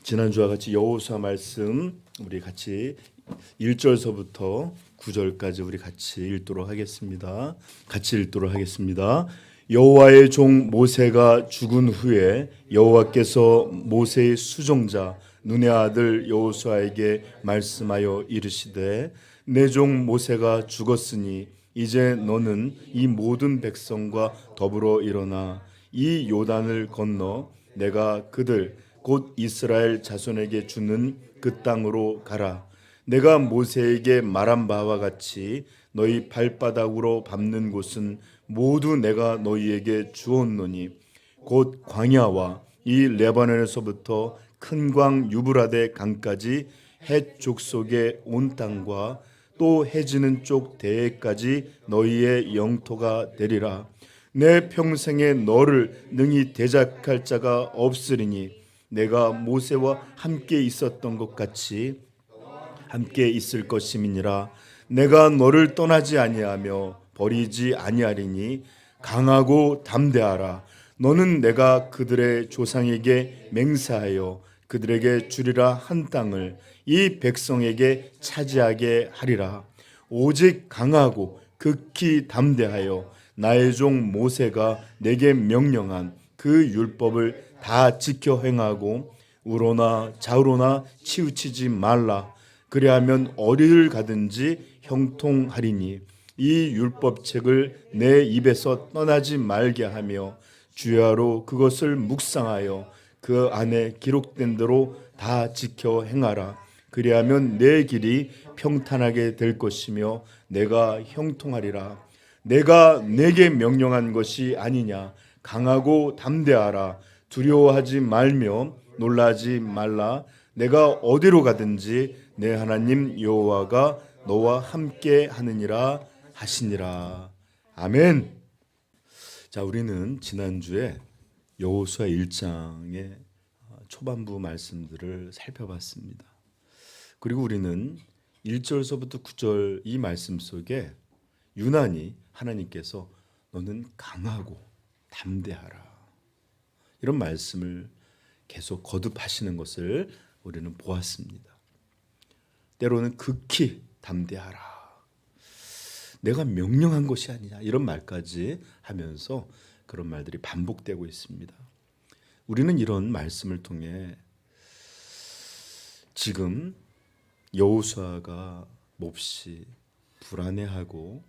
지난주와 같이 여호수아 말씀 우리 같이 1절서부터 9절까지 우리 같이 읽도록 하겠습니다. 여호와의 종 모세가 죽은 후에 여호와께서 모세의 수종자 눈의 아들 여호수아에게 말씀하여 이르시되 내 종 모세가 죽었으니 이제 너는 이 모든 백성과 더불어 일어나 이 요단을 건너 내가 그들 곧 이스라엘 자손에게 주는 그 땅으로 가라. 내가 모세에게 말한 바와 같이 너희 발바닥으로 밟는 곳은 모두 내가 너희에게 주었노니 곧 광야와 이 레바논에서부터 큰 광 유브라데 강까지 헷 족속의 온 땅과 또 해지는 쪽 대해까지 너희의 영토가 되리라. 내 평생에 너를 능히 대적할 자가 없으리니 내가 모세와 함께 있었던 것 같이 함께 있을 것임이니라. 내가 너를 떠나지 아니하며 버리지 아니하리니 강하고 담대하라. 너는 내가 그들의 조상에게 맹세하여 그들에게 주리라 한 땅을 이 백성에게 차지하게 하리라. 오직 강하고 극히 담대하여 나의 종 모세가 내게 명령한 그 율법을 다 지켜 행하고 우로나 좌우로나 치우치지 말라. 그리하면 어디를 가든지 형통하리니 이 율법책을 내 입에서 떠나지 말게 하며 주야로 그것을 묵상하여 그 안에 기록된 대로 다 지켜 행하라. 그리하면 내 길이 평탄하게 될 것이며 내가 형통하리라. 내가 내게 명령한 것이 아니냐. 강하고 담대하라. 두려워하지 말며 놀라지 말라. 내가 어디로 가든지 내 하나님 여호와가 너와 함께 하느니라 하시니라. 아멘. 자, 우리는 지난주에 여호수아 1장의 초반부 말씀들을 살펴봤습니다. 그리고 우리는 1절서부터 9절 이 말씀 속에 유난히 하나님께서 너는 강하고 담대하라 이런 말씀을 계속 거듭하시는 것을 우리는 보았습니다. 때로는 극히 담대하라. 내가 명령한 것이 아니냐 이런 말까지 하면서 그런 말들이 반복되고 있습니다. 우리는 이런 말씀을 통해 지금 여호수아가 몹시 불안해하고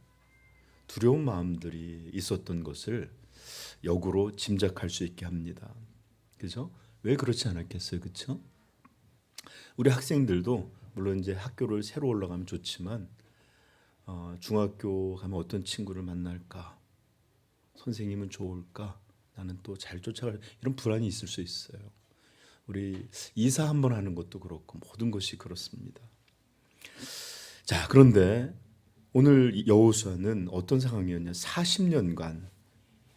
두려운 마음들이 있었던 것을 역으로 짐작할 수 있게 합니다. 그죠? 왜 그렇지 않았겠어요? 그렇죠? 우리 학생들도 물론 이제 학교를 새로 올라가면 좋지만 중학교 가면 어떤 친구를 만날까? 선생님은 좋을까? 나는 또 잘 쫓아갈 이런 불안이 있을 수 있어요. 우리 이사 한번 하는 것도 그렇고 모든 것이 그렇습니다. 자, 그런데 오늘 여호수아는 어떤 상황이었냐? 40년간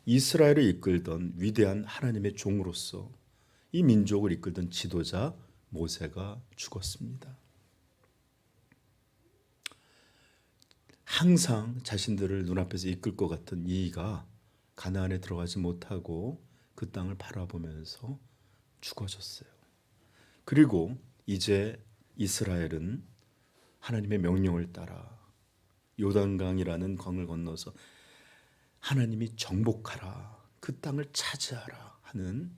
이스라엘을 이끌던 위대한 하나님의 종으로서 이 민족을 이끌던 지도자 모세가 죽었습니다. 항상 자신들을 눈앞에서 이끌 것 같은 이가 가나안에 들어가지 못하고 그 땅을 바라보면서 죽어졌어요. 그리고 이제 이스라엘은 하나님의 명령을 따라 요단강이라는 강을 건너서 하나님이 정복하라, 그 땅을 차지하라 하는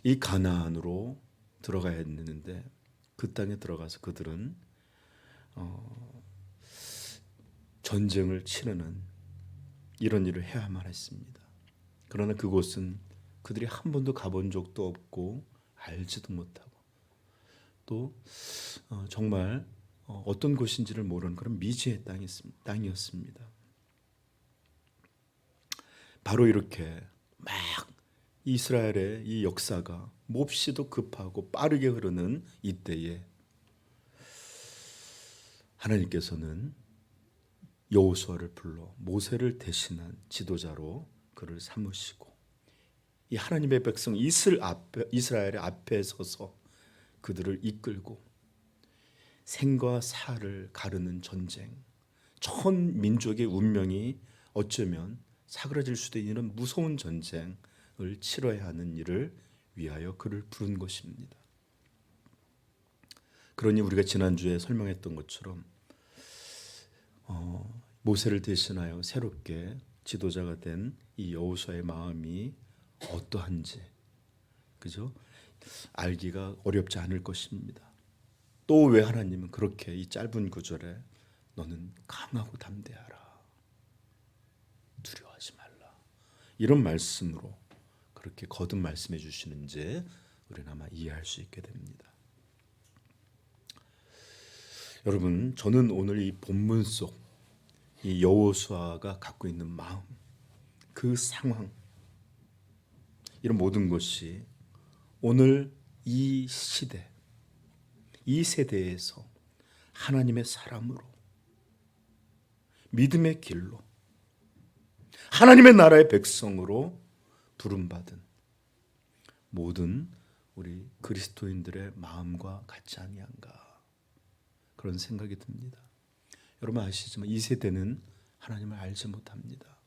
이 가나안으로 들어가야 했는데 그 땅에 들어가서 그들은 전쟁을 치르는 이런 일을 해야만 했습니다. 그러나 그곳은 그들이 한 번도 가본 적도 없고 알지도 못하고 또 정말 어떤 곳인지를 모르는 그런 미지의 땅이었습니다. 바로 이렇게 막 이스라엘의 이 역사가 몹시도 급하고 빠르게 흐르는 이때에 하나님께서는 여호수아를 불러 모세를 대신한 지도자로 그를 삼으시고 이 하나님의 백성 이스라엘의 앞에 서서 그들을 이끌고 생과 사를 가르는 전쟁, 천 민족의 운명이 어쩌면 사그라질 수도 있는 무서운 전쟁을 치러야 하는 일을 위하여 그를 부른 것입니다. 그러니 우리가 지난주에 설명했던 것처럼 모세를 대신하여 새롭게 지도자가 된 이 여호수아의 마음이 어떠한지, 그죠? 알기가 어렵지 않을 것입니다. 또 왜 하나님은 그렇게 이 짧은 구절에 너는 강하고 담대하라, 두려워하지 말라, 이런 말씀으로 그렇게 거듭 말씀해 주시는지 우리는 아마 이해할 수 있게 됩니다. 여러분, 저는 오늘 이 본문 속 이 여호수아가 갖고 있는 마음, 그 상황, 이런 모든 것이 오늘 이 시대, 이 세대에서 하나님의 사람으로, 믿음의 길로, 하나님의 나라의 백성으로 부름받은 모든 우리 그리스도인들의 마음과 같지 아니한가, 그런 생각이 듭니다. 여러분 아시지만 이 세대는 하나님을 알지 못합니다.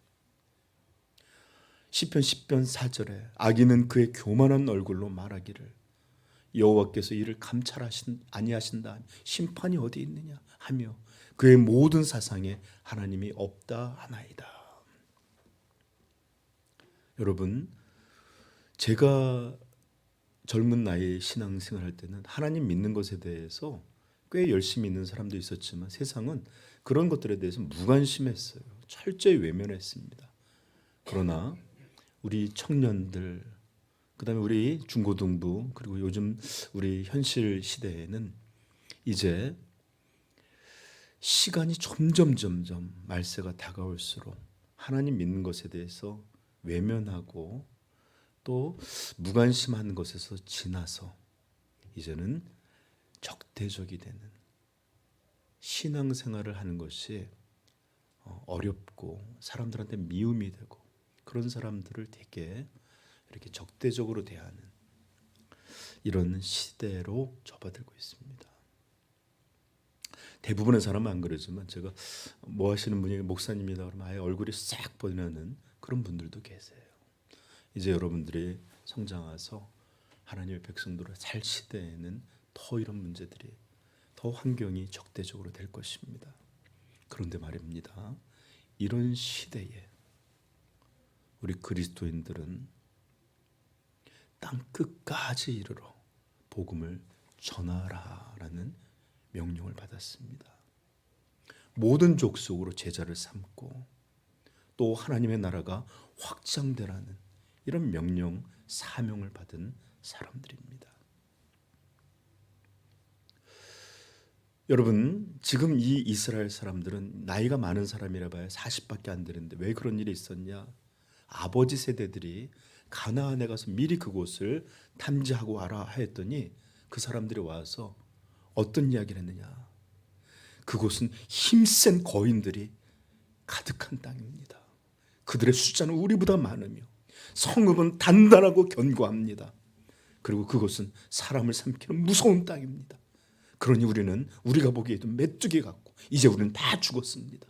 시편 10편 4절에 악인은 그의 교만한 얼굴로 말하기를 여호와께서 이를 아니하신다, 심판이 어디 있느냐 하며 그의 모든 사상에 하나님이 없다 하나이다. 여러분, 제가 젊은 나이에 신앙생활 할 때는 하나님 믿는 것에 대해서 꽤 열심히 있는 사람도 있었지만 세상은 그런 것들에 대해서 무관심했어요. 철저히 외면했습니다. 그러나 우리 청년들, 그다음에 우리 중고등부, 그리고 요즘 우리 현실 시대에는 이제 시간이 점점 말세가 다가올수록 하나님 믿는 것에 대해서 외면하고 또 무관심하는 것에서 지나서 이제는 적대적이 되는 신앙생활을 하는 것이 어렵고 사람들한테 미움이 되고, 그런 사람들을 되게 이렇게 적대적으로 대하는 이런 시대로 접어들고 있습니다. 대부분의 사람은 안 그러지만 제가 뭐 하시는 분이 목사님이다 그러면 아예 얼굴이 싹 보이는 그런 분들도 계세요. 이제 여러분들이 성장해서 하나님의 백성들을 살 시대에는 더 이런 문제들이, 더 환경이 적대적으로 될 것입니다. 그런데 말입니다, 이런 시대에 우리 그리스도인들은 땅 끝까지 이르러 복음을 전하라라는 명령을 받았습니다. 모든 족속으로 제자를 삼고 또 하나님의 나라가 확장되라는 이런 명령, 사명을 받은 사람들입니다. 여러분, 지금 이 이스라엘 사람들은 나이가 많은 사람이라 봐야 40밖에 안 되는데 왜 그런 일이 있었냐? 아버지 세대들이 가나안에 가서 미리 그곳을 탐지하고 와라 했더니 그 사람들이 와서 어떤 이야기를 했느냐? 그곳은 힘센 거인들이 가득한 땅입니다. 그들의 숫자는 우리보다 많으며 성읍은 단단하고 견고합니다. 그리고 그곳은 사람을 삼키는 무서운 땅입니다. 그러니 우리는 우리가 보기에도 메뚜기 같고 이제 우리는 다 죽었습니다.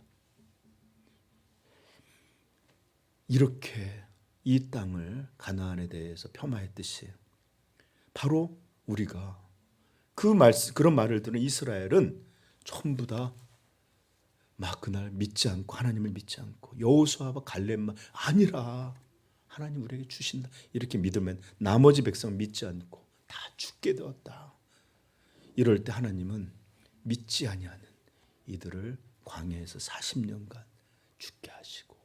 이렇게 이 땅을 가나안에 대해서 폄하했듯이 바로 우리가 그런 말을 들은 이스라엘은 전부 다 막 그날 믿지 않고, 하나님을 믿지 않고 여호수아와 갈렙만 아니라 하나님 우리에게 주신다 이렇게 믿으면 나머지 백성 믿지 않고 다 죽게 되었다. 이럴 때 하나님은 믿지 아니하는 이들을 광야에서 40년간 죽게 하시고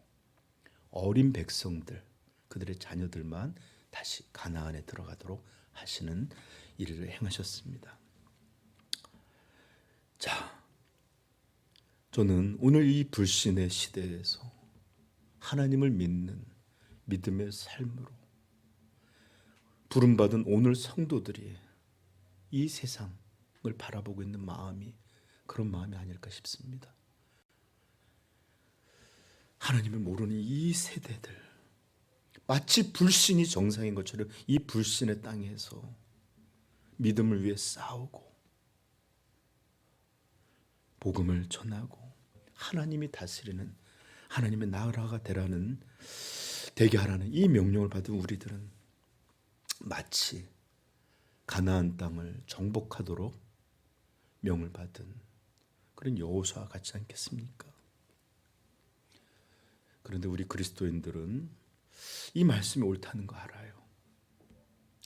어린 백성들, 그들의 자녀들만 다시 가나안에 들어가도록 하시는 일을 행하셨습니다. 자, 저는 오늘 이 불신의 시대에서 하나님을 믿는 믿음의 삶으로 부름받은 오늘 성도들이 이 세상을 바라보고 있는 마음이 그런 마음이 아닐까 싶습니다. 하나님을 모르는 이 세대들, 마치 불신이 정상인 것처럼 이 불신의 땅에서 믿음을 위해 싸우고 복음을 전하고 하나님이 다스리는 하나님의 나라가 되게 하라는 이 명령을 받은 우리들은 마치 가나안 땅을 정복하도록 명을 받은 그런 여호수아와 같지 않겠습니까? 그런데 우리 그리스도인들은 이 말씀이 옳다는 거 알아요.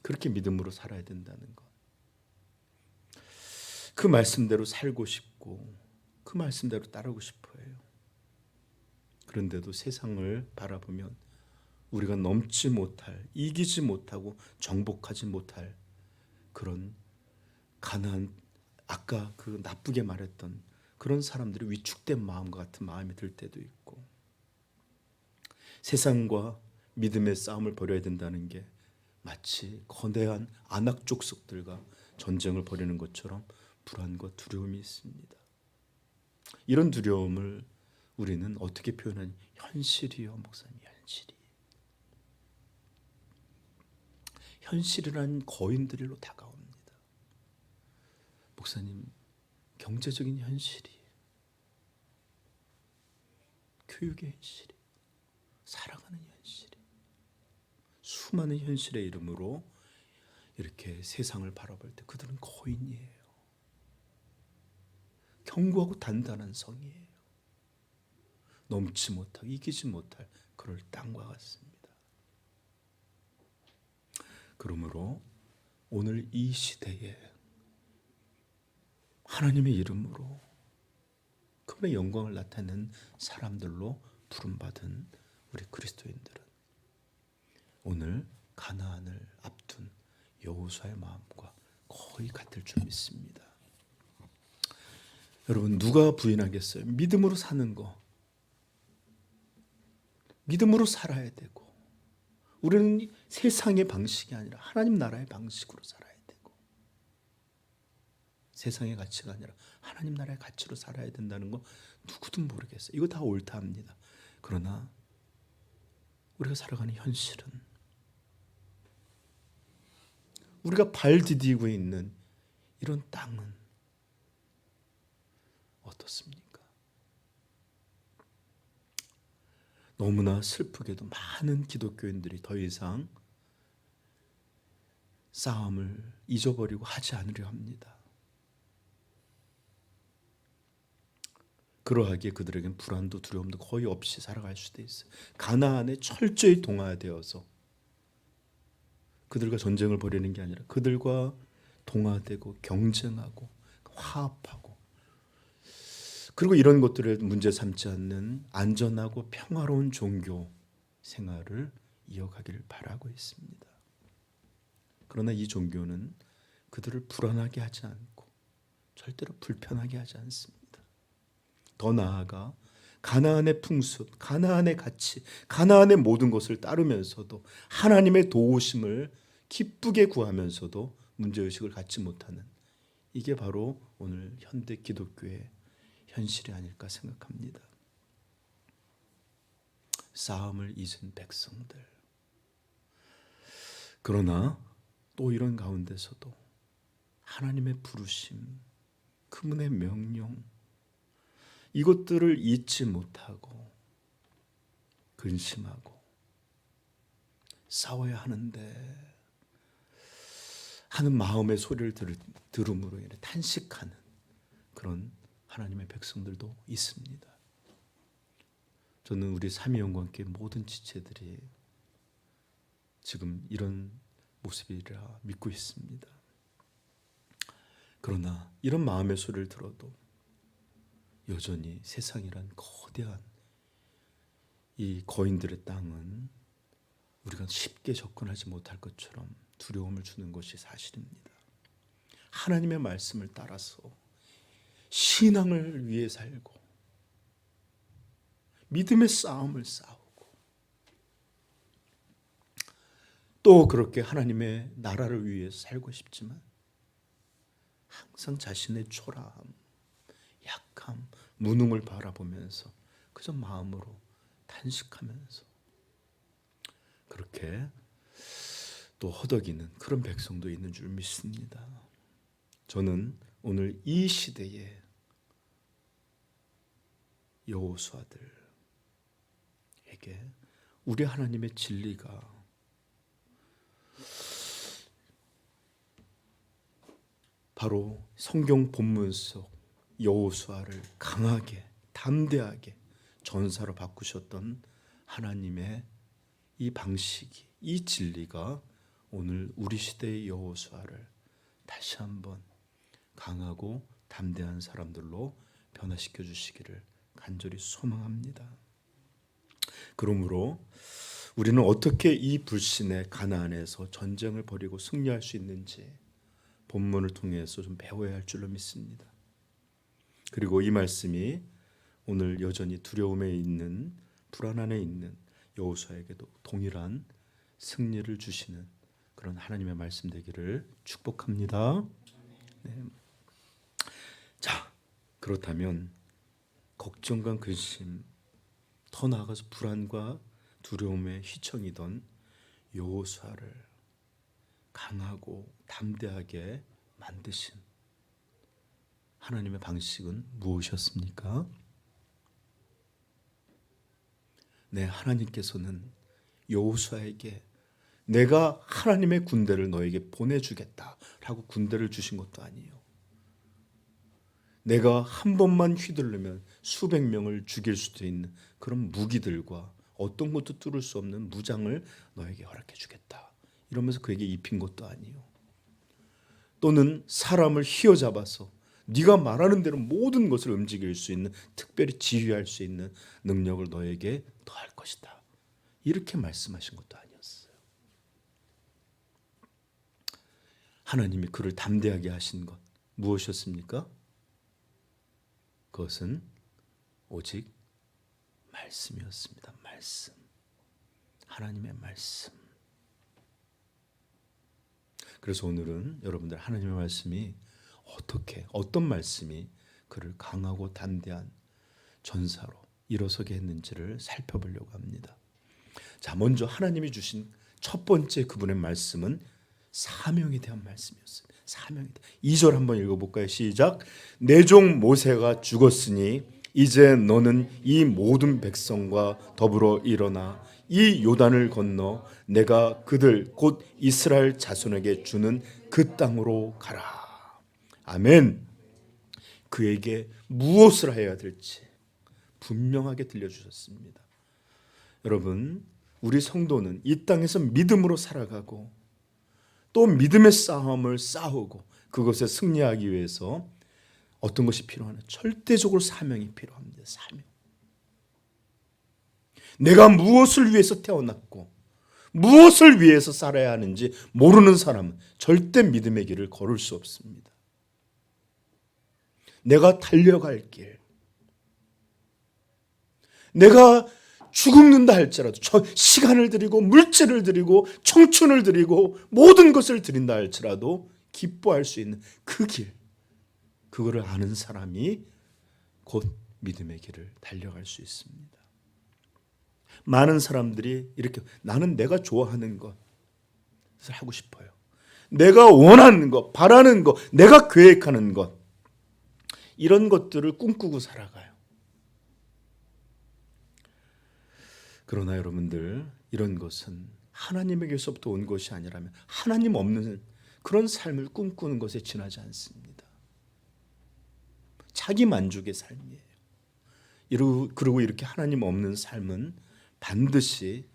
그렇게 믿음으로 살아야 된다는 것. 그 말씀대로 살고 싶고 그 말씀대로 따르고 싶어요. 그런데도 세상을 바라보면 우리가 넘지 못할, 이기지 못하고 정복하지 못할 그런 가난한, 아까 그 나쁘게 말했던 그런 사람들이 위축된 마음과 같은 마음이 들 때도 있고, 세상과 믿음의 싸움을 벌여야 된다는 게 마치 거대한 안악 족속들과 전쟁을 벌이는 것처럼 불안과 두려움이 있습니다. 이런 두려움을 우리는 어떻게 표현하니? 현실이요, 목사님, 현실이. 현실이란 거인들로 다가옵니다. 목사님, 경제적인 현실이, 교육의 현실이, 살아가는 현실이, 수많은 현실의 이름으로 이렇게 세상을 바라볼 때 그들은 거인이에요. 견고하고 단단한 성이에요. 넘지 못하고 이기지 못할 그럴 땅과 같습니다. 그러므로 오늘 이 시대에 하나님의 이름으로 그분의 영광을 나타내는 사람들로 부름받은 우리 그리스도인들은 오늘 가나안을 앞둔 여호수아의 마음과 거의 같을 줄 믿습니다. 여러분, 누가 부인하겠어요? 믿음으로 사는 거, 믿음으로 살아야 되고, 우리는 세상의 방식이 아니라 하나님 나라의 방식으로 살아야 되고, 세상의 가치가 아니라 하나님 나라의 가치로 살아야 된다는 거 누구든 모르겠어요. 이거 다 옳다 합니다. 그러나 우리가 살아가는 현실은, 우리가 발 디디고 있는 이런 땅은 어떻습니까? 너무나 슬프게도 많은 기독교인들이 더 이상 싸움을 잊어버리고 하지 않으려 합니다. 그러하기에 그들에겐 불안도 두려움도 거의 없이 살아갈 수도 있어요. 가나안에 철저히 동화되어서 그들과 전쟁을 벌이는 게 아니라 그들과 동화되고 경쟁하고 화합하고, 그리고 이런 것들을 문제 삼지 않는 안전하고 평화로운 종교 생활을 이어가기를 바라고 있습니다. 그러나 이 종교는 그들을 불안하게 하지 않고 절대로 불편하게 하지 않습니다. 더 나아가 가나안의 풍습, 가나안의 가치, 가나안의 모든 것을 따르면서도 하나님의 도우심을 기쁘게 구하면서도 문제의식을 갖지 못하는, 이게 바로 오늘 현대 기독교의 현실이 아닐까 생각합니다. 싸움을 잊은 백성들. 그러나 또 이런 가운데서도 하나님의 부르심, 그분의 명령, 이것들을 잊지 못하고 근심하고 싸워야 하는데 하는 마음의 소리를 들음으로 인해 탄식하는 그런 하나님의 백성들도 있습니다. 저는 우리 삼위영광교회 모든 지체들이 지금 이런 모습이라 믿고 있습니다. 그러나 이런 마음의 소리를 들어도 여전히 세상이란 거대한 이 거인들의 땅은 우리가 쉽게 접근하지 못할 것처럼 두려움을 주는 것이 사실입니다. 하나님의 말씀을 따라서 신앙을 위해 살고 믿음의 싸움을 싸우고 또 그렇게 하나님의 나라를 위해서 살고 싶지만 항상 자신의 초라함, 약함, 무능을 바라보면서 그저 마음으로 탄식하면서 그렇게 또 허덕이는 그런 백성도 있는 줄 믿습니다. 저는 오늘 이 시대에 여호수아들에게 우리 하나님의 진리가 바로 성경 본문 속 여호수아를 강하게 담대하게 전사로 바꾸셨던 하나님의 이 방식이, 이 진리가 오늘 우리 시대의 여호수아를 다시 한번 강하고 담대한 사람들로 변화시켜 주시기를 간절히 소망합니다. 그러므로 우리는 어떻게 이 불신의 가나안에서 전쟁을 벌이고 승리할 수 있는지 본문을 통해서 좀 배워야 할 줄로 믿습니다. 그리고 이 말씀이 오늘 여전히 두려움에 있는, 불안 안에 있는 여호수아에게도 동일한 승리를 주시는 그런 하나님의 말씀 되기를 축복합니다. 네. 자, 그렇다면 걱정과 근심, 더 나아가서 불안과 두려움에 휘청이던 여호수아를 강하고 담대하게 만드신 하나님의 방식은 무엇이었습니까? 네, 하나님께서는 여호수아에게 내가 하나님의 군대를 너에게 보내주겠다라고 군대를 주신 것도 아니에요. 내가 한 번만 휘둘르면 수백 명을 죽일 수도 있는 그런 무기들과 어떤 것도 뚫을 수 없는 무장을 너에게 허락해 주겠다, 이러면서 그에게 입힌 것도 아니에요. 또는 사람을 휘어잡아서 네가 말하는 대로 모든 것을 움직일 수 있는, 특별히 지휘할 수 있는 능력을 너에게 더할 것이다, 이렇게 말씀하신 것도 아니었어요. 하나님이 그를 담대하게 하신 것 무엇이었습니까? 그것은 오직 말씀이었습니다. 말씀, 하나님의 말씀. 그래서 오늘은 여러분들 하나님의 말씀이 어떤 말씀이 그를 강하고 담대한 전사로 일어서게 했는지를 살펴보려고 합니다. 자, 먼저 하나님이 주신 첫 번째 그분의 말씀은 사명에 대한 말씀이었어요. 사명에 대한. 2절 한번 읽어볼까요? 시작. 내 종 모세가 죽었으니 이제 너는 이 모든 백성과 더불어 일어나 이 요단을 건너 내가 그들 곧 이스라엘 자손에게 주는 그 땅으로 가라. 아멘. 그에게 무엇을 해야 될지 분명하게 들려주셨습니다. 여러분, 우리 성도는 이 땅에서 믿음으로 살아가고 또 믿음의 싸움을 싸우고 그것에 승리하기 위해서 어떤 것이 필요하나? 절대적으로 사명이 필요합니다. 사명. 내가 무엇을 위해서 태어났고 무엇을 위해서 살아야 하는지 모르는 사람은 절대 믿음의 길을 걸을 수 없습니다. 내가 달려갈 길, 내가 죽는다 할지라도 시간을 드리고 물질을 드리고 청춘을 드리고 모든 것을 드린다 할지라도 기뻐할 수 있는 그 길, 그거를 아는 사람이 곧 믿음의 길을 달려갈 수 있습니다. 많은 사람들이 이렇게 나는 내가 좋아하는 것을 하고 싶어요. 내가 원하는 것, 바라는 것, 내가 계획하는 것, 이런 것들을 꿈꾸고 살아가요. 그러나 여러분들, 이런 것은 하나님에게서부터 온 것이 아니라면 하나님 없는 그런 삶을 꿈꾸는 것에 지나지 않습니다. 자기 만족의 삶이에요. 그리고 이렇게 하나님 없는 삶은 반드시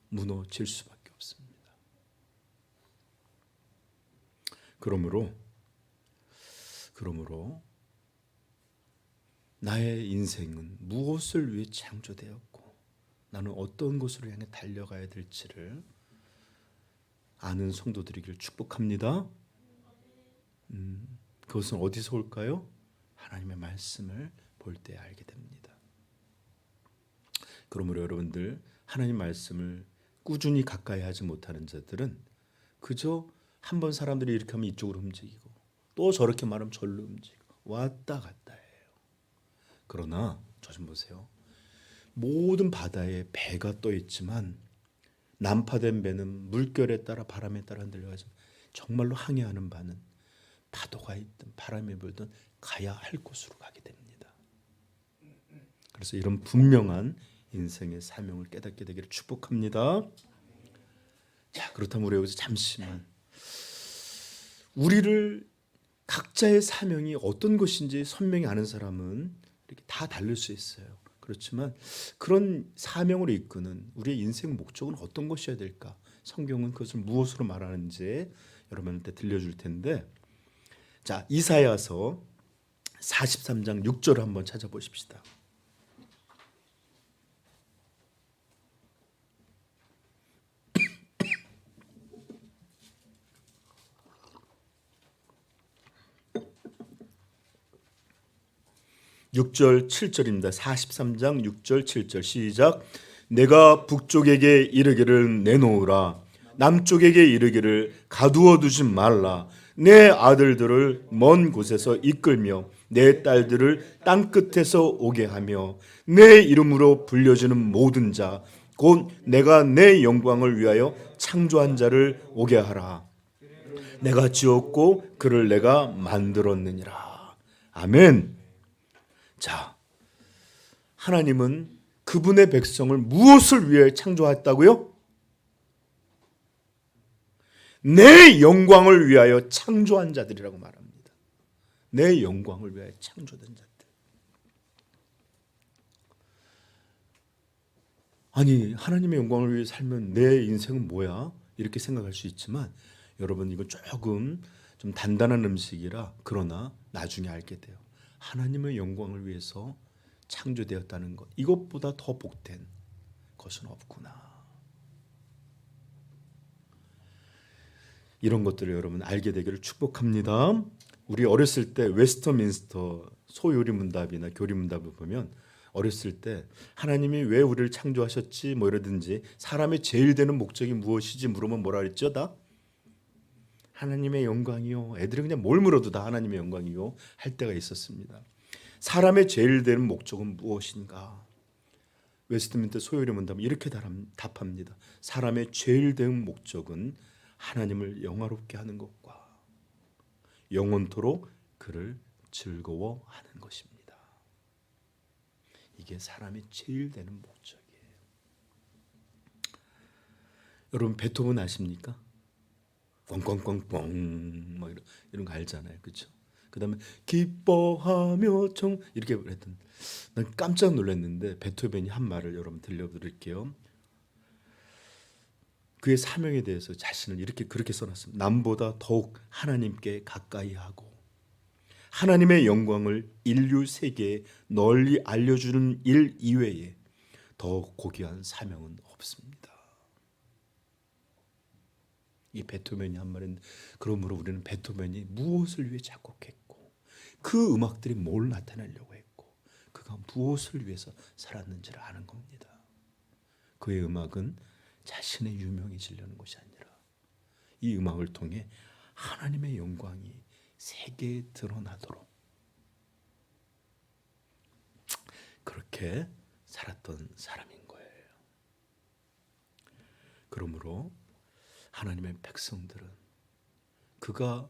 무너질 수밖에 없습니다. 그러므로 나의 인생은 무엇을 위해 창조되었고 나는 어떤 곳으로 향해 달려가야 될지를 아는 성도들이길 축복합니다. 그것은 어디서 올까요? 하나님의 말씀을 볼 때 알게 됩니다. 그러므로 여러분들, 하나님 말씀을 꾸준히 가까이 하지 못하는 자들은 그저 한번 사람들이 이렇게 하면 이쪽으로 움직이고 또 저렇게 말하면 절로 움직이고 왔다 갔다 해요. 그러나 저 좀 보세요. 모든 바다에 배가 떠 있지만 난파된 배는 물결에 따라 바람에 따라 흔들려가서 정말로 항해하는 바는 파도가 있든 바람이 불든 가야 할 곳으로 가게 됩니다. 그래서 이런 분명한 인생의 사명을 깨닫게 되기를 축복합니다. 자, 그렇다면 우리 여기서 잠시만 우리를 각자의 사명이 어떤 것인지 선명히 아는 사람은 이렇게 다 다를 수 있어요. 그렇지만 그런 사명으로 이끄는 우리의 인생 목적은 어떤 것이어야 될까? 성경은 그것을 무엇으로 말하는지 여러분한테 들려줄 텐데, 자, 이사야서 43장 6절을 한번 찾아보십시다. 육 절 7절입니다. 43장 6절 7절 시작. 내가 북쪽에게 이르기를 내놓으라, 남쪽에게 이르기를 가두어 두지 말라. 내 아들들을 먼 곳에서 이끌며 내 딸들을 땅 끝에서 오게 하며 내 이름으로 불려지는 모든 자 곧 내가 내 영광을 위하여 창조한 자를 오게 하라. 내가 지었고 그를 내가 만들었느니라. 아멘. 자, 하나님은 그분의 백성을 무엇을 위해 창조했다고요? 내 영광을 위하여 창조한 자들이라고 말합니다. 내 영광을 위하여 창조된 자들. 아니, 하나님의 영광을 위해 살면 내 인생은 뭐야? 이렇게 생각할 수 있지만 여러분, 이거 조금 좀 단단한 음식이라, 그러나 나중에 알게 돼요. 하나님의 영광을 위해서 창조되었다는 것, 이것보다 더 복된 것은 없구나. 이런 것들을 여러분 알게 되기를 축복합니다. 우리 어렸을 때 웨스터민스터 소요리문답이나 교리문답을 보면 어렸을 때 하나님이 왜 우리를 창조하셨지 뭐 이러든지 사람의 제일 되는 목적이 무엇이지 물으면 뭐라 그랬죠? 다 하나님의 영광이요. 애들이 그냥 뭘 물어도 다 하나님의 영광이요 할 때가 있었습니다. 사람의 제일 되는 목적은 무엇인가? 웨스트민스터 소요리 문답은 이렇게 답합니다. 사람의 제일 되는 목적은 하나님을 영화롭게 하는 것과 영원토록 그를 즐거워하는 것입니다. 이게 사람의 제일 되는 목적이에요. 여러분, 베토벤 아십니까? 꽝꽝꽝꽝 막 이런 거 알잖아요, 그렇죠? 그다음에 기뻐하며 청 이렇게 했던, 난 깜짝 놀랐는데 베토벤이 한 말을 여러분 들려드릴게요. 그의 사명에 대해서 자신을 그렇게 써놨습니다. 남보다 더욱 하나님께 가까이 하고 하나님의 영광을 인류 세계에 널리 알려주는 일 이외에 더 고귀한 사명은 없습니다. 이 베토벤이 한 말은, 그러므로 우리는 베토벤이 무엇을 위해 작곡했고 그 음악들이 뭘 나타내려고 했고 그가 무엇을 위해서 살았는지를 아는 겁니다. 그의 음악은 자신의 유명해지려는 것이 아니라 이 음악을 통해 하나님의 영광이 세계에 드러나도록 그렇게 살았던 사람인 거예요. 그러므로 하나님의 백성들은 그가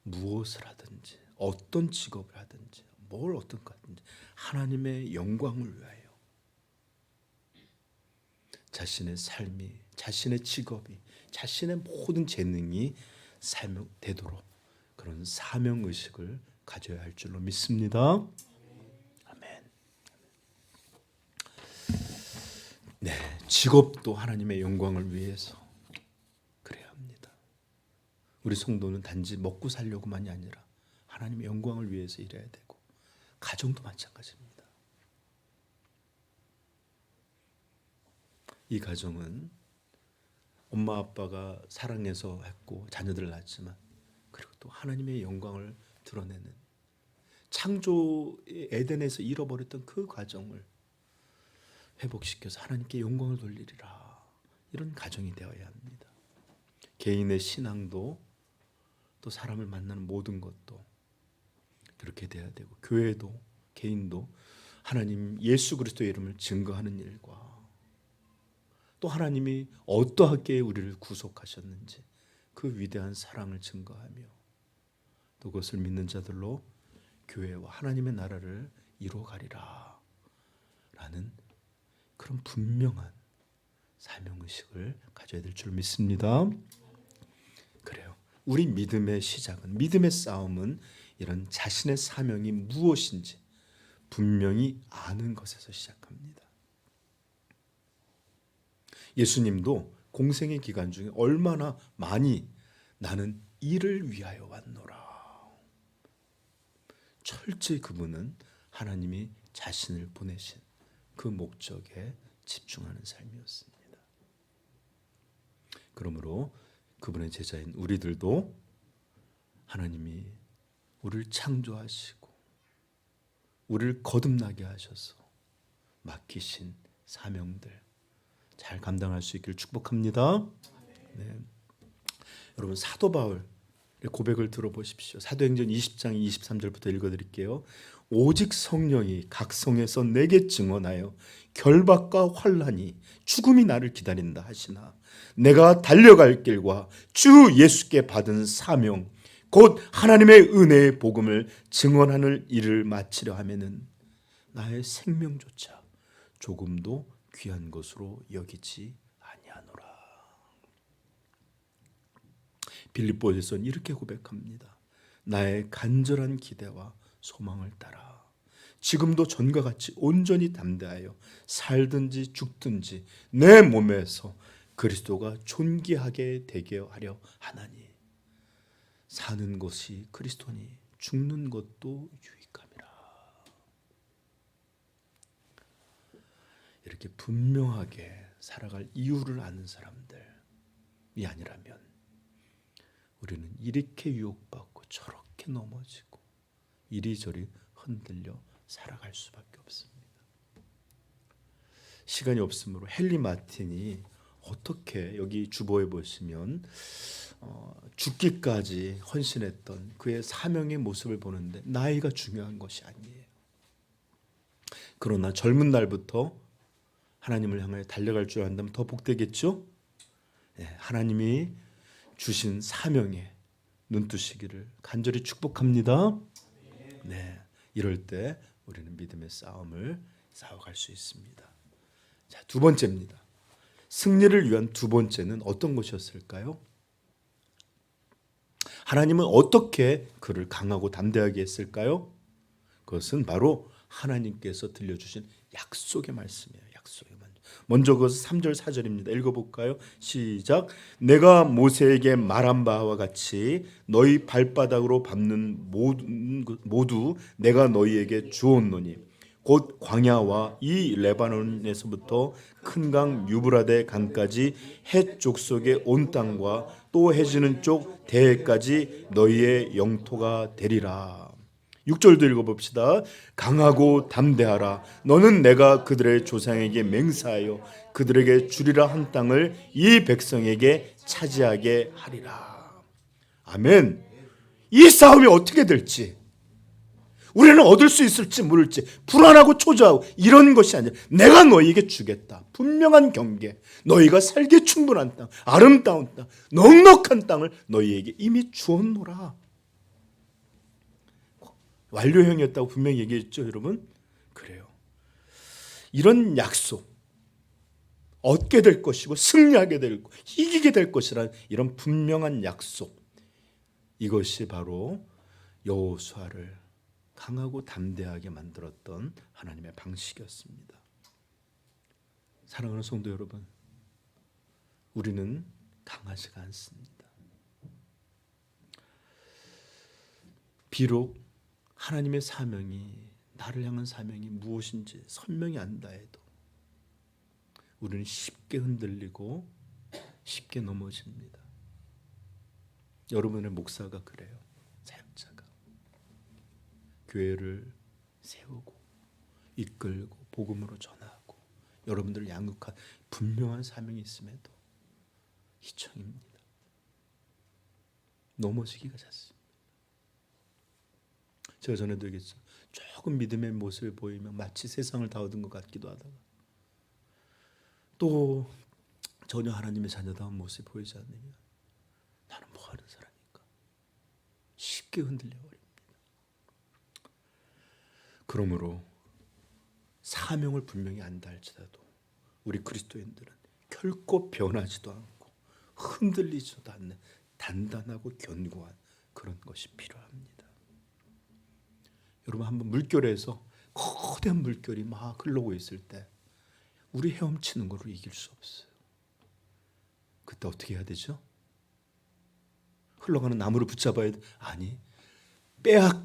무엇을 하든지 어떤 직업을 하든지 뭘 어떤 것 하든지 하나님의 영광을 위하여 자신의 삶이, 자신의 직업이, 자신의 모든 재능이 사명되도록 그런 사명의식을 가져야 할 줄로 믿습니다. 아멘. 네, 직업도 하나님의 영광을 위해서 그래야 합니다. 우리 성도는 단지 먹고 살려고만이 아니라 하나님의 영광을 위해서 일해야 되고, 가정도 마찬가지입니다. 이 가정은 엄마 아빠가 사랑해서 했고 자녀들을 낳았지만, 그리고 또 하나님의 영광을 드러내는 창조의 에덴에서 잃어버렸던 그 과정을 회복시켜서 하나님께 영광을 돌리리라, 이런 가정이 되어야 합니다. 개인의 신앙도 또 사람을 만나는 모든 것도 그렇게 돼야 되고, 교회도 개인도 하나님 예수 그리스도의 이름을 증거하는 일과 또 하나님이 어떠하게 우리를 구속하셨는지 그 위대한 사랑을 증거하며 또 그것을 믿는 자들로 교회와 하나님의 나라를 이루어가리라, 그런 분명한 사명의식을 가져야 될 줄 믿습니다. 그래요. 우리 믿음의 시작은, 믿음의 싸움은 이런 자신의 사명이 무엇인지 분명히 아는 것에서 시작합니다. 예수님도 공생의 기간 중에 얼마나 많이 나는 이를 위하여 왔노라. 철저히 그분은 하나님이 자신을 보내신 그 목적에 집중하는 삶이었습니다. 그러므로 그분의 제자인 우리들도 하나님이 우리를 창조하시고 우리를 거듭나게 하셔서 맡기신 사명들 잘 감당할 수 있기를 축복합니다. 네. 여러분 사도 바울의 고백을 들어보십시오. 사도행전 20장 23절부터 읽어드릴게요. 오직 성령이 각 성에서 내게 증언하여 결박과 환난이 죽음이 나를 기다린다 하시나 내가 달려갈 길과 주 예수께 받은 사명 곧 하나님의 은혜의 복음을 증언하는 일을 마치려 하면은 나의 생명조차 조금도 귀한 것으로 여기지 아니하노라. 빌립보에서는 이렇게 고백합니다. 나의 간절한 기대와 소망을 따라 지금도 전과 같이 온전히 담대하여 살든지 죽든지 내 몸에서 그리스도가 존귀하게 되게 하려 하나니 사는 것이 그리스도니 죽는 것도 유익함이라. 이렇게 분명하게 살아갈 이유를 아는 사람들이 아니라면 우리는 이렇게 유혹받고 저렇게 넘어지고 이리저리 흔들려 살아갈 수밖에 없습니다. 시간이 없으므로 헨리 마틴이 어떻게 여기 주보에 보시면 죽기까지 헌신했던 그의 사명의 모습을 보는데 나이가 중요한 것이 아니에요. 그러나 젊은 날부터 하나님을 향하여 달려갈 줄 안다면 더 복되겠죠? 네, 하나님이 주신 사명에 눈뜨시기를 간절히 축복합니다. 네, 이럴 때 우리는 믿음의 싸움을 싸워갈 수 있습니다. 자, 두 번째입니다. 승리를 위한 두 번째는 어떤 것이었을까요? 하나님은 어떻게 그를 강하고 담대하게 했을까요? 그것은 바로 하나님께서 들려주신 약속의 말씀이에요. 약속의 말씀. 먼저 그것은 3절 4절입니다. 읽어볼까요? 시작. 내가 모세에게 말한 바와 같이 너희 발바닥으로 밟는 모두 내가 너희에게 주었노니 곧 광야와 이 레바논에서부터 큰 강 유브라데 강까지 해쪽 속의 온 땅과 또 해지는 쪽 대해까지 너희의 영토가 되리라. 6절도 읽어봅시다. 강하고 담대하라. 너는 내가 그들의 조상에게 맹세하여 그들에게 주리라 한 땅을 이 백성에게 차지하게 하리라. 아멘. 이 싸움이 어떻게 될지 우리는 얻을 수 있을지 모를지 불안하고 초조하고 이런 것이 아니라 내가 너희에게 주겠다. 분명한 경계. 너희가 살기에 충분한 땅, 아름다운 땅, 넉넉한 땅을 너희에게 이미 주었노라. 완료형이었다고 분명히 얘기했죠, 여러분? 그래요. 이런 약속, 얻게 될 것이고 승리하게 될 것, 이기게 될 것이라는 이런 분명한 약속, 이것이 바로 여호수아를 강하고 담대하게 만들었던 하나님의 방식이었습니다. 사랑하는 성도 여러분, 우리는 강하지가 않습니다. 비록 하나님의 사명이, 나를 향한 사명이 무엇인지 선명히 안다 해도 우리는 쉽게 흔들리고 쉽게 넘어집니다. 여러분의 목사가 그래요. 사역자가 교회를 세우고 이끌고 복음으로 전하고 여러분들을 양육한 분명한 사명이 있음에도 희청입니다. 넘어지기가 잦습니다. 제가 전에도 얘기했죠. 조금 믿음의 모습을 보이면 마치 세상을 다 얻은 것 같기도 하다가 또 전혀 하나님의 자녀다운 모습이 보이지 않으면 나는 뭐 하는 사람인가 쉽게 흔들려 버립니다. 그러므로 사명을 분명히 안다 할지라도 우리 그리스도인들은 결코 변하지도 않고 흔들리지도 않는 단단하고 견고한 그런 것이 필요합니다. 여러분, 한번 물결에서 거대한 물결이 막 흘러오고 있을 때 우리 헤엄치는 거로 이길 수 없어요. 그때 어떻게 해야 되죠? 흘러가는 나무를 붙잡아야 돼. 아니,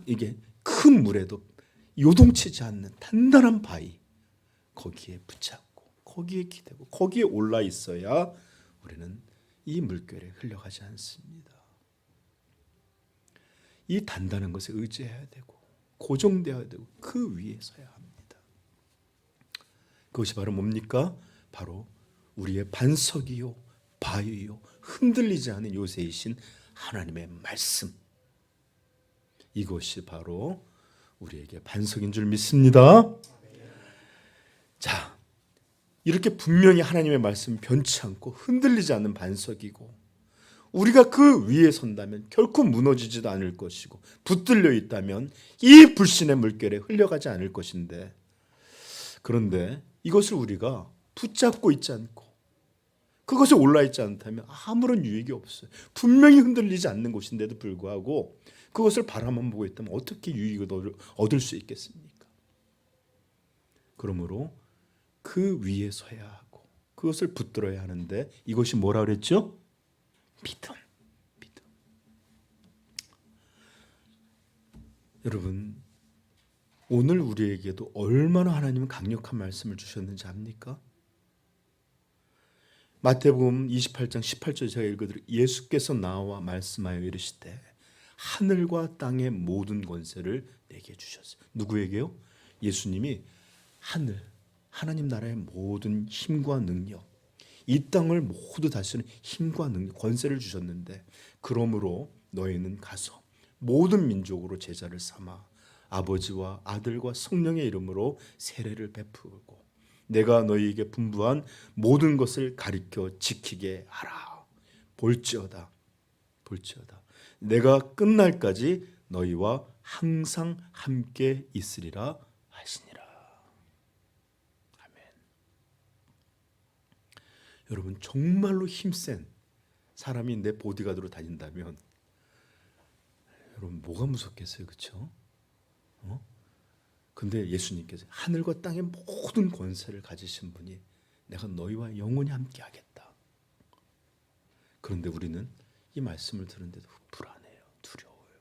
이게 큰 물에도 요동치지 않는 단단한 바위, 거기에 붙잡고 거기에 기대고 거기에 올라 있어야 우리는 이 물결에 흘러가지 않습니다. 이 단단한 것에 의지해야 되고 고정되어야 되고 그 위에 서야 합니다. 그것이 바로 뭡니까? 바로 우리의 반석이요 바위요 흔들리지 않은 요새이신 하나님의 말씀. 이것이 바로 우리에게 반석인 줄 믿습니다. 자, 이렇게 분명히 하나님의 말씀은 변치 않고 흔들리지 않는 반석이고 우리가 그 위에 선다면 결코 무너지지도 않을 것이고 붙들려 있다면 이 불신의 물결에 흘러가지 않을 것인데, 그런데 이것을 우리가 붙잡고 있지 않고 그것에 올라있지 않다면 아무런 유익이 없어요. 분명히 흔들리지 않는 곳인데도 불구하고 그것을 바라만 보고 있다면 어떻게 유익을 얻을 수 있겠습니까? 그러므로 그 위에 서야 하고 그것을 붙들어야 하는데, 이것이 뭐라 그랬죠? 믿음. 여러분, 오늘 우리에게도 얼마나 하나님은 강력한 말씀을 주셨는지 압니까? 마태복음 28장 18절 제가 읽어드릴게요. 예수께서 나와 말씀하여 이르시되 하늘과 땅의 모든 권세를 내게 주셨어요. 누구에게요? 예수님이 하나님 나라의 모든 힘과 능력, 이 땅을 모두 다스리는 힘과 능력, 권세를 주셨는데, 그러므로 너희는 가서 모든 민족으로 제자를 삼아 아버지와 아들과 성령의 이름으로 세례를 베풀고 내가 너희에게 분부한 모든 것을 가르쳐 지키게 하라. 볼지어다 내가 끝날까지 너희와 항상 함께 있으리라 하시니라. 아멘. 여러분, 정말로 힘센 사람이 내 보디가드로 다닌다면 여러분 뭐가 무섭겠어요, 그렇죠? 근데 예수님께서 하늘과 땅의 모든 권세를 가지신 분이 내가 너희와 영원히 함께 하겠다. 그런데 우리는 이 말씀을 들은데도 불안해요, 두려워요.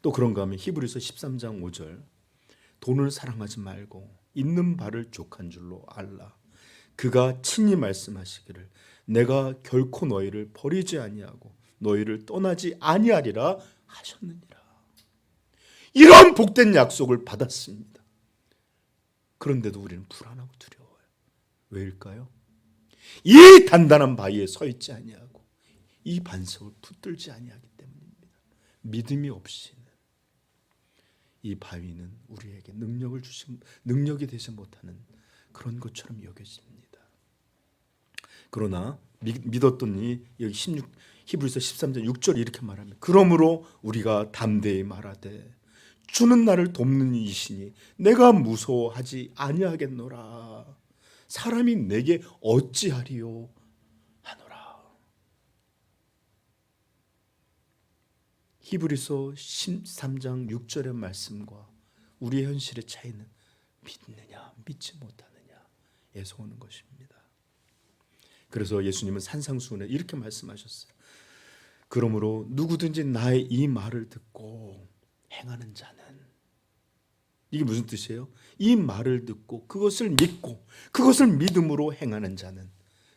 또 그런가 하면 히브리서 13장 5절, 돈을 사랑하지 말고 있는 바를 족한 줄로 알라. 그가 친히 말씀하시기를 내가 결코 너희를 버리지 아니하고 너희를 떠나지 아니하리라 하셨느니라. 이런 복된 약속을 받았습니다. 그런데도 우리는 불안하고 두려워요. 왜일까요? 이 단단한 바위에 서 있지 아니하고 이 반석을 붙들지 아니하기 때문입니다. 믿음이 없이는 이 바위는 우리에게 능력이 되지 못하는 그런 것처럼 여겨집니다. 그러나 믿었더니 여기 히브리서 13장 6절 이렇게 말합니다. 그러므로 우리가 담대히 말하되 주는 나를 돕는 이시니 내가 무서워하지 아니하겠노라. 사람이 내게 어찌하리요 하노라. 히브리서 13장 6절의 말씀과 우리의 현실의 차이는 믿느냐 믿지 못하느냐에서 오는 것입니다. 그래서 예수님은 산상수훈에 이렇게 말씀하셨어요. 그러므로 누구든지 나의 이 말을 듣고 행하는 자는, 이게 무슨 뜻이에요? 이 말을 듣고 그것을 믿고 그것을 믿음으로 행하는 자는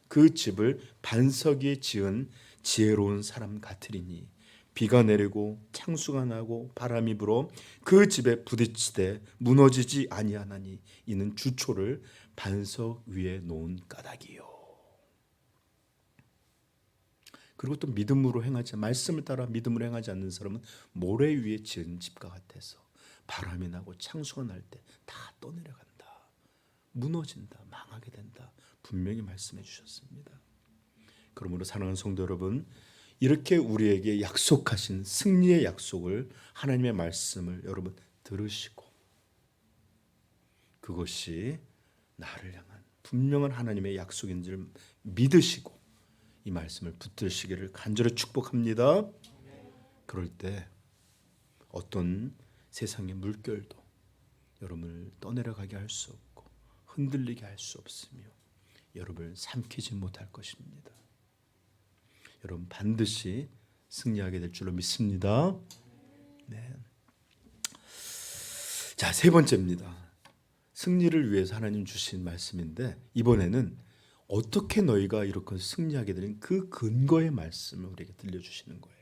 그 집을 반석 위에 지은 지혜로운 사람 같으리니 비가 내리고 창수가 나고 바람이 불어 그 집에 부딪히되 무너지지 아니하나니 이는 주초를 반석 위에 놓은 까닭이요. 그리고 또 믿음으로 행하지, 말씀을 따라 믿음으로 행하지 않는 사람은 모래 위에 지은 집과 같아서 바람이 나고 창수가 날 때 다 떠내려간다, 무너진다, 망하게 된다, 분명히 말씀해 주셨습니다. 그러므로 사랑하는 성도 여러분, 이렇게 우리에게 약속하신 승리의 약속을, 하나님의 말씀을 여러분 들으시고 그것이 나를 향한 분명한 하나님의 약속인 줄 믿으시고 이 말씀을 붙드시기를 간절히 축복합니다. 그럴 때 어떤 세상의 물결도 여러분을 떠내려가게 할 수 없고 흔들리게 할 수 없으며 여러분을 삼키지 못할 것입니다. 여러분 반드시 승리하게 될 줄로 믿습니다. 네. 자, 세 번째입니다. 승리를 위해서 하나님 주신 말씀인데 이번에는 어떻게 너희가 이렇게 승리하게 되는 그 근거의 말씀을 우리에게 들려주시는 거예요.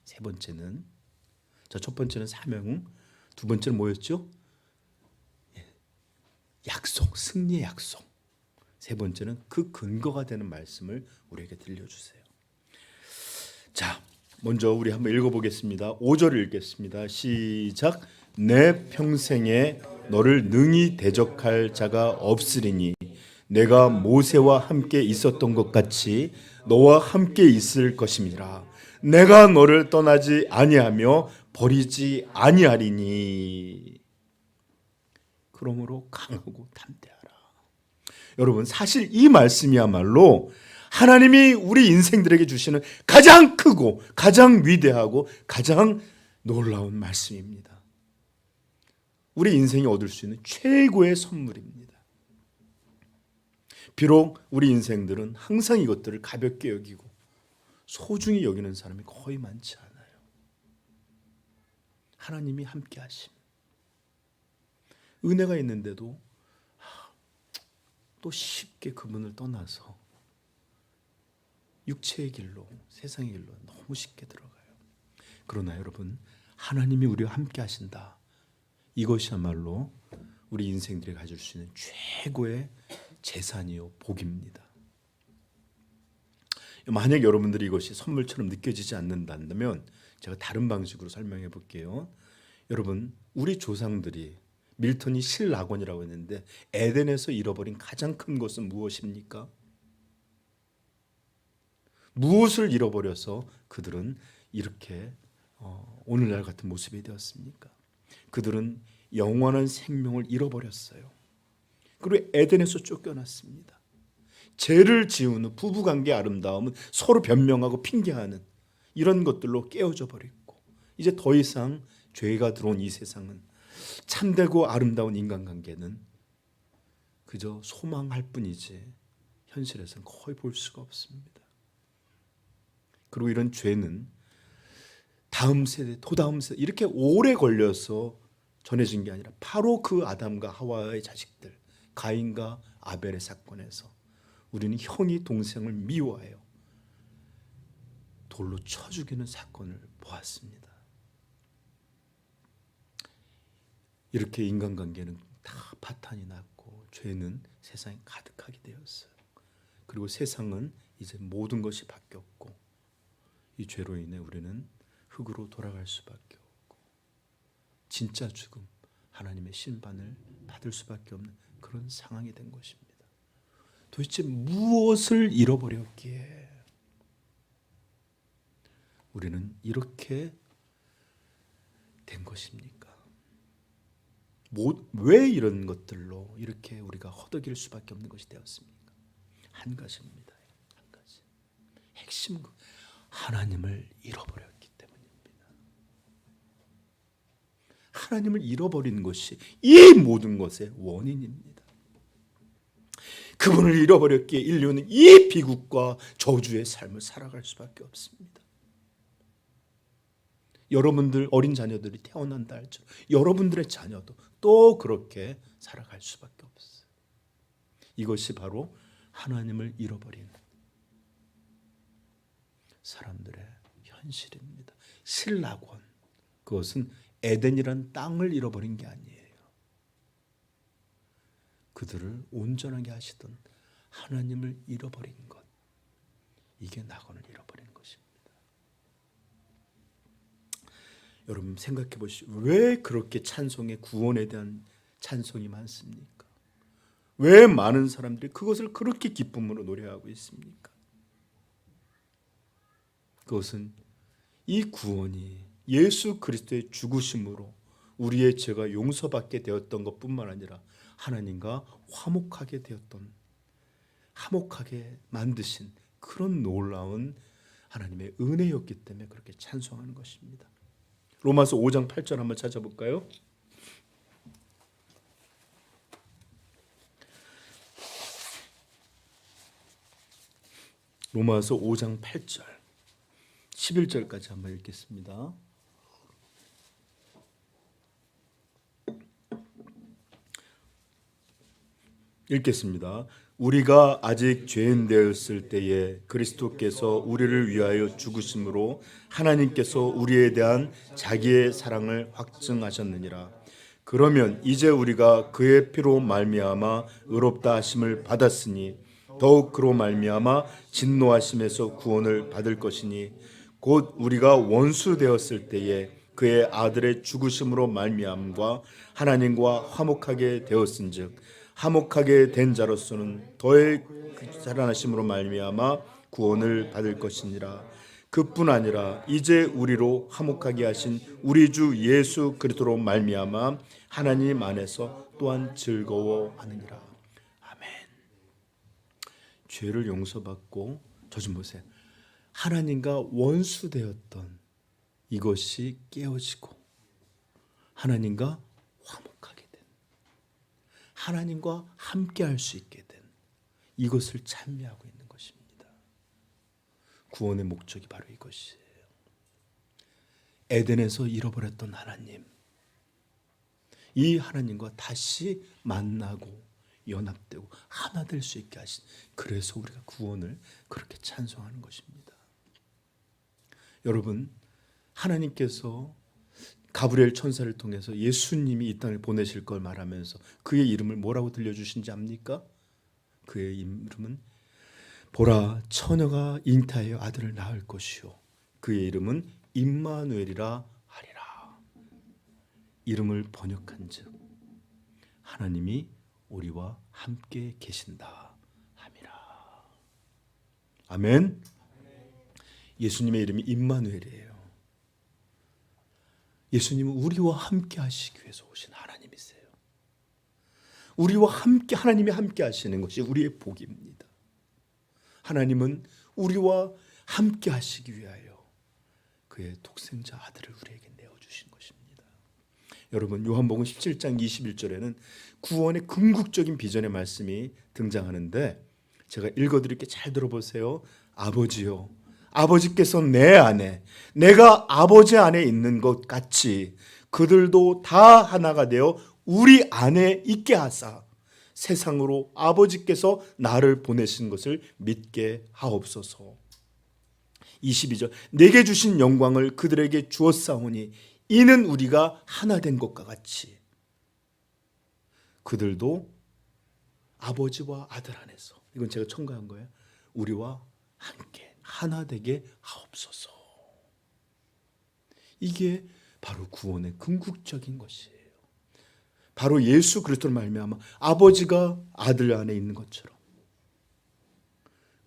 세 번째는 자, 첫 번째는 사명, 두 번째는 뭐였죠? 약속, 승리의 약속. 세 번째는 그 근거가 되는 말씀을 우리에게 들려주세요. 자, 먼저 우리 한번 읽어보겠습니다. 5절을 읽겠습니다. 시작. 내 평생에 너를 능히 대적할 자가 없으리니 내가 모세와 함께 있었던 것 같이 너와 함께 있을 것임이라. 내가 너를 떠나지 아니하며 버리지 아니하리니. 그러므로 강하고 담대하라. 여러분 사실 이 말씀이야말로 하나님이 우리 인생들에게 주시는 가장 크고 가장 위대하고 가장 놀라운 말씀입니다. 우리 인생이 얻을 수 있는 최고의 선물입니다. 비록 우리 인생들은 항상 이것들을 가볍게 여기고 소중히 여기는 사람이 거의 많지 않아요. 하나님이 함께 하심. 은혜가 있는데도 또 쉽게 그분을 떠나서 육체의 길로 세상의 길로 너무 쉽게 들어가요. 그러나 여러분 하나님이 우리와 함께 하신다. 이것이야말로 우리 인생들이 가질 수 있는 최고의 재산이요 복입니다. 만약 여러분들이 이것이 선물처럼 느껴지지 않는다면 제가 다른 방식으로 설명해 볼게요. 여러분 우리 조상들이 밀턴이 실낙원이라고 했는데 에덴에서 잃어버린 가장 큰 것은 무엇입니까? 무엇을 잃어버려서 그들은 이렇게 오늘날 같은 모습이 되었습니까? 그들은 영원한 생명을 잃어버렸어요. 그리고 에덴에서 쫓겨났습니다. 죄를 지은 후 부부관계의 아름다움은 서로 변명하고 핑계하는 이런 것들로 깨어져 버렸고 이제 더 이상 죄가 들어온 이 세상은 참되고 아름다운 인간관계는 그저 소망할 뿐이지 현실에서는 거의 볼 수가 없습니다. 그리고 이런 죄는 다음 세대, 도다음 세대 이렇게 오래 걸려서 전해진 게 아니라 바로 그 아담과 하와의 자식들 가인과 아벨의 사건에서 우리는 형이 동생을 미워하여 돌로 쳐 죽이는 사건을 보았습니다. 이렇게 인간관계는 다 파탄이 났고 죄는 세상에 가득하게 되었어요. 그리고 세상은 이제 모든 것이 바뀌었고 이 죄로 인해 우리는 흙으로 돌아갈 수밖에 없고 진짜 죽음, 하나님의 심판을 받을 수밖에 없는 그런 상황이 된 것입니다. 도대체 무엇을 잃어버렸기에 우리는 이렇게 된 것입니까? 왜 이런 것들로 이렇게 우리가 허덕일 수밖에 없는 것이 되었습니까? 한 가지입니다. 한 가지. 핵심 하나님을 잃어버렸기 때문입니다. 하나님을 잃어버린 것이 이 모든 것의 원인입니다. 그분을 잃어버렸기에 인류는 이 비극과 저주의 삶을 살아갈 수밖에 없습니다. 여러분들 어린 자녀들이 태어난다 할지라도 여러분들의 자녀도 또 그렇게 살아갈 수밖에 없어요. 이것이 바로 하나님을 잃어버린 사람들의 현실입니다. 실낙원, 그것은 에덴이란 땅을 잃어버린 게 아니에요. 그들을 온전하게 하시던 하나님을 잃어버린 것, 이게 낙원을 잃어버린 것입니다. 여러분 생각해 보시죠. 왜 그렇게 찬송의 구원에 대한 찬송이 많습니까? 왜 많은 사람들이 그것을 그렇게 기쁨으로 노래하고 있습니까? 그것은 이 구원이 예수 그리스도의 죽으심으로 우리의 죄가 용서받게 되었던 것뿐만 아니라 하나님과 화목하게 되었던, 화목하게 만드신 그런 놀라운 하나님의 은혜였기 때문에 그렇게 찬송하는 것입니다. 로마서 5장 8절 한번 찾아볼까요? 로마서 5장 8절 11절까지 한번 읽겠습니다. 읽겠습니다. 우리가 아직 죄인 되었을 때에 그리스도께서 우리를 위하여 죽으심으로 하나님께서 우리에 대한 자기의 사랑을 확증하셨느니라. 그러면 이제 우리가 그의 피로 말미암아 의롭다 하심을 받았으니 더욱 그로 말미암아 진노하심에서 구원을 받을 것이니 곧 우리가 원수 되었을 때에 그의 아들의 죽으심으로 말미암과 하나님과 화목하게 되었은즉 화목하게 된 자로서는 더의 살아나심으로 말미암아 구원을 받을 것이니라. 그뿐 아니라 이제 우리로 화목하게 하신 우리 주 예수 그리스도로 말미암아 하나님 안에서 또한 즐거워하느니라. 아멘. 죄를 용서받고 저 좀 보세요. 하나님과 원수되었던 이것이 깨어지고 하나님과 화목하게 된, 하나님과 함께할 수 있게 된 이것을 찬미하고 있는 것입니다. 구원의 목적이 바로 이것이에요. 에덴에서 잃어버렸던 하나님, 이 하나님과 다시 만나고 연합되고 하나 될 수 있게 하신, 그래서 우리가 구원을 그렇게 찬송하는 것입니다. 여러분, 하나님께서 가브리엘 천사를 통해서 예수님이 이 땅을 보내실 걸 말하면서 그의 이름을 뭐라고 들려주신지 압니까? 그의 이름은 보라, 처녀가 잉타하여 아들을 낳을 것이요 그의 이름은 임마누엘이라 하리라. 이름을 번역한즉 하나님이 우리와 함께 계신다 함이라. 아멘. 예수님의 이름이 임마누엘이에요. 예수님은 우리와 함께 하시기 위해서 오신 하나님이세요. 우리와 함께, 하나님이 함께 하시는 것이 우리의 복입니다. 하나님은 우리와 함께 하시기 위하여 그의 독생자 아들을 우리에게 내어주신 것입니다. 여러분, 요한복음 17장 21절에는 구원의 궁극적인 비전의 말씀이 등장하는데 제가 읽어드릴게 잘 들어보세요. 아버지요, 아버지께서 내 안에, 내가 아버지 안에 있는 것 같이 그들도 다 하나가 되어 우리 안에 있게 하사 세상으로 아버지께서 나를 보내신 것을 믿게 하옵소서. 22절 내게 주신 영광을 그들에게 주었사오니 이는 우리가 하나 된 것과 같이 그들도 아버지와 아들 안에서, 이건 제가 첨가한 거예요. 우리와 함께 하나 되게 하옵소서. 이게 바로 구원의 궁극적인 것이에요. 바로 예수 그리스도를 말미암아 아버지가 아들 안에 있는 것처럼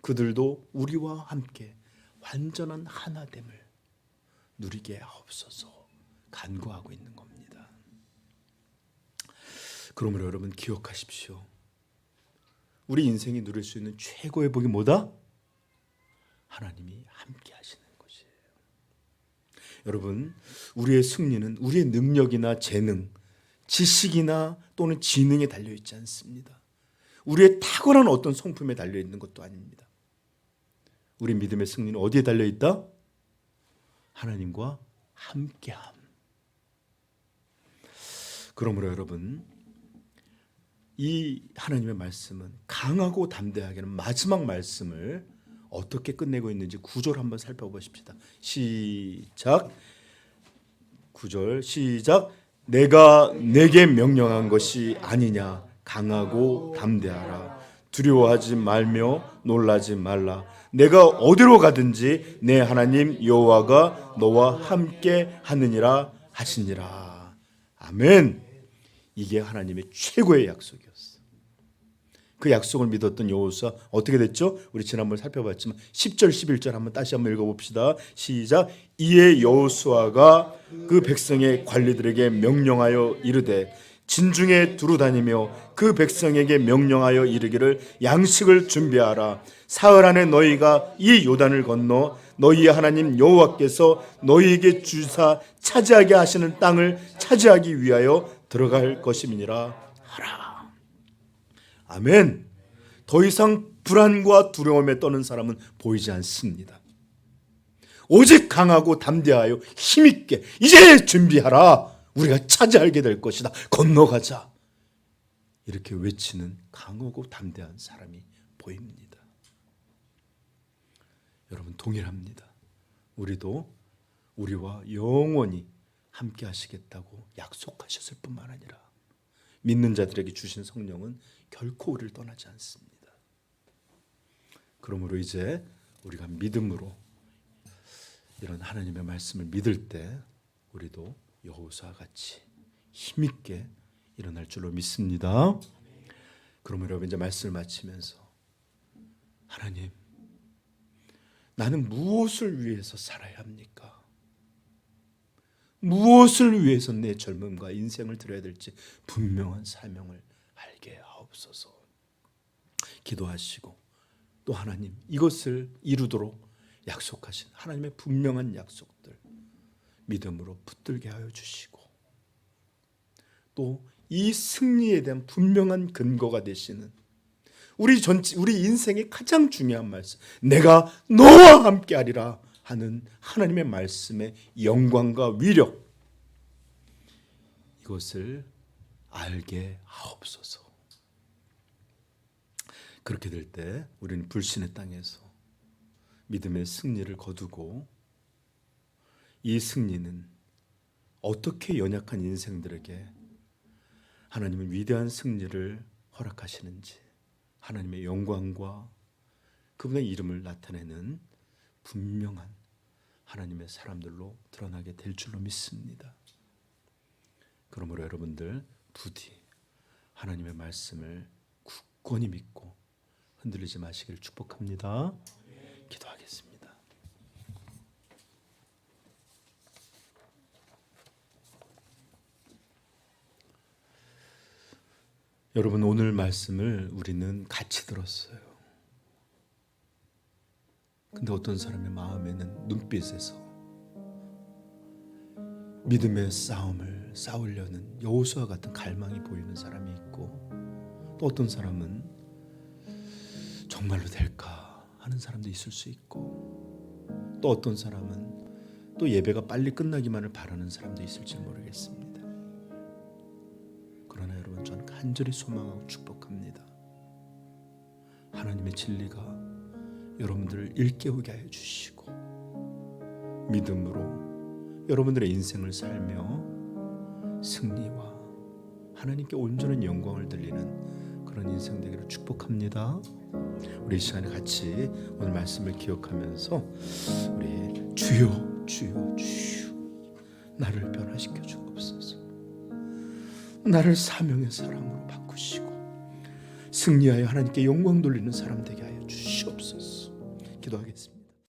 그들도 우리와 함께 완전한 하나됨을 누리게 하옵소서 간구하고 있는 겁니다. 그러므로 여러분 기억하십시오. 우리 인생이 누릴 수 있는 최고의 복이 뭐다? 하나님이 함께 하시는 것이에요. 여러분, 우리의 승리는 우리의 능력이나 재능, 지식이나 또는 지능에 달려있지 않습니다. 우리의 탁월한 어떤 성품에 달려있는 것도 아닙니다. 우리 믿음의 승리는 어디에 달려있다? 하나님과 함께함. 그러므로 여러분, 이 하나님의 말씀은 강하고 담대하게는 마지막 말씀을 어떻게 끝내고 있는지 9절 한번 살펴보십시다. 시작. 9절 시작. 내가 내게 명령한 것이 아니냐. 강하고 담대하라. 두려워하지 말며 놀라지 말라. 내가 어디로 가든지 내 하나님 여호와가 너와 함께 하느니라 하시니라. 아멘. 이게 하나님의 최고의 약속이었어. 그 약속을 믿었던 여호수아 어떻게 됐죠? 우리 지난번에 살펴봤지만 10절 11절 한번 다시 한번 읽어봅시다. 시작. 이에 여호수아가 그 백성의 관리들에게 명령하여 이르되 진중에 두루 다니며 그 백성에게 명령하여 이르기를 양식을 준비하라. 사흘 안에 너희가 이 요단을 건너 너희의 하나님 여호와께서 너희에게 주사 차지하게 하시는 땅을 차지하기 위하여 들어갈 것임이니라 하라. 아멘. 더 이상 불안과 두려움에 떠는 사람은 보이지 않습니다. 오직 강하고 담대하여 힘있게 이제 준비하라. 우리가 차지하게 될 것이다. 건너가자. 이렇게 외치는 강하고 담대한 사람이 보입니다. 여러분 동일합니다. 우리도 우리와 영원히 함께 하시겠다고 약속하셨을 뿐만 아니라 믿는 자들에게 주신 성령은 결코 우리를 떠나지 않습니다. 그러므로 이제 우리가 믿음으로 이런 하나님의 말씀을 믿을 때 우리도 여호수아 같이 힘있게 일어날 줄로 믿습니다. 그러므로 여러분 이제 말씀을 마치면서 하나님, 나는 무엇을 위해서 살아야 합니까? 무엇을 위해서 내 젊음과 인생을 드려야 될지 분명한 사명을 알게 하옵소서. 기도하시고 또 하나님 이것을 이루도록 약속하신 하나님의 분명한 약속들 믿음으로 붙들게 하여 주시고 또 이 승리에 대한 분명한 근거가 되시는 우리 인생의 가장 중요한 말씀, 내가 너와 함께하리라 하는 하나님의 말씀의 영광과 위력, 이것을 알게 하옵소서. 그렇게 될 때 우리는 불신의 땅에서 믿음의 승리를 거두고 이 승리는 어떻게 연약한 인생들에게 하나님은 위대한 승리를 허락하시는지 하나님의 영광과 그분의 이름을 나타내는 분명한 하나님의 사람들로 드러나게 될 줄로 믿습니다. 그러므로 여러분들 부디 하나님의 말씀을 굳건히 믿고 흔들리지 마시기를 축복합니다. 기도하겠습니다. 여러분 오늘 말씀을 우리는 같이 들었어요. 근데 어떤 사람의 마음에는 눈빛에서 믿음의 싸움을 싸우려는 여호수아 같은 갈망이 보이는 사람이 있고 또 어떤 사람은 정말로 될까 하는 사람도 있을 수 있고 또 어떤 사람은 또 예배가 빨리 끝나기만을 바라는 사람도 있을지 모르겠습니다. 그러나 여러분 저는 간절히 소망하고 축복합니다. 하나님의 진리가 여러분들을 일깨우게 하여 주시고 믿음으로 여러분들의 인생을 살며 승리와 하나님께 온전한 영광을 돌리는 그런 인생 되기를 축복합니다. 우리 이 시간에 같이 오늘 말씀을 기억하면서 우리 주여 주여 주여 나를 변화시켜 주옵소서. 나를 사명의 사람으로 바꾸시고 승리하여 하나님께 영광 돌리는 사람 되게 하여 주시옵소서. 기도하겠습니다.